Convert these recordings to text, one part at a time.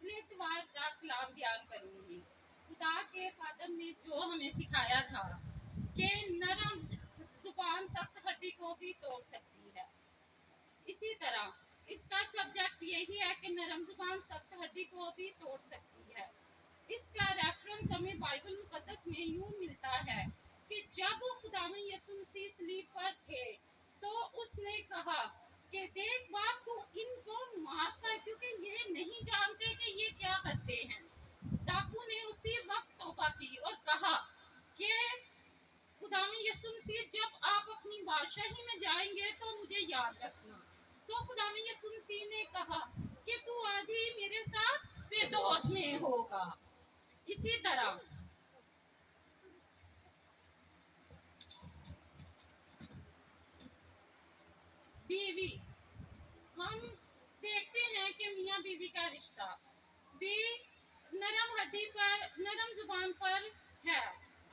इसलिए इतवार का कलाम बयान करूंगी। खुदा के खादम ने जो हमें सिखाया था कि नरम जुबान सख्त हड्डी को भी तोड़ सकती है, इसी तरह इसका सब्जेक्ट यही है कि नरम जुबान सख्त हड्डी को भी तोड़ सकती है। इसका रेफरेंस हमें बाइबल मुकद्दस में यूं मिलता है कि जब खुदावंद यीशु मसीह सलीब पर थे तो उसने कहा कि देख बाप, तू इनको माफ कर, क्योंकि ये नहीं जानते कि ये क्या करते हैं। डाकू ने उसी वक्त तौबा की और कहा कि खुदावंद यीशु मसीह, जब आप अपनी बादशाही में जाएंगे तो मुझे याद रखना। तो खुदावंद यीशु मसीह ने कहा कि तू आज ही मेरे साथ फिरदौस में होगा। इसी तरह बीवी, हम देखते हैं कि मियाँ बीवी का रिश्ता भी नरम हड्डी पर, नरम जुबान पर है।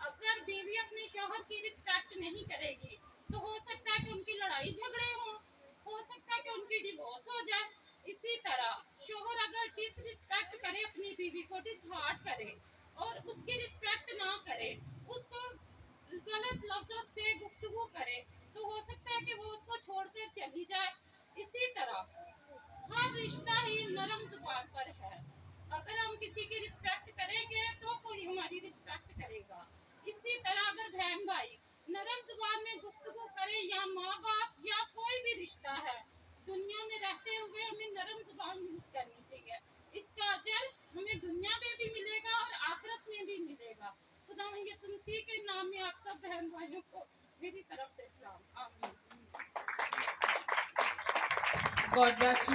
अगर बीवी अपने शौहर की रिस्पेक्ट नहीं करेगी तो हो सकता है कि उनकी लड़ाई झगड़े हो सकता है कि उनकी डिवोर्स हो जाए। इसी तरह शौहर अगर डिसरिस्पेक्ट करे, अपनी बीवी को डिसहार्ट करे और उसकी रिस्पेक्ट ना करे, उसको गलत लफ्जों से गुफ्तगू करे, तो हो सकता है कि वो उसको छोड़कर चली जाए। इसी तरह हर रिश्ता ही नरम जुबान पर है। अगर हम किसी की रिस्पेक्ट करेंगे तो कोई हमारी रिस्पेक्ट करेगा। इसी तरह अगर बहन भाई नरम जुबान में गुफ्तगू करे, या माँ बाप, या कोई भी रिश्ता है, दुनिया में रहते हुए हमें नरम जुबान यूज करनी चाहिए। इसका अजर हमें दुनिया में भी मिलेगा और आखिरत में भी मिलेगा। खुदावंद यीशु मसीह के नाम में आप सब बहन भाइयों को मेरी तरफ से सलाम। आमीन। God bless you.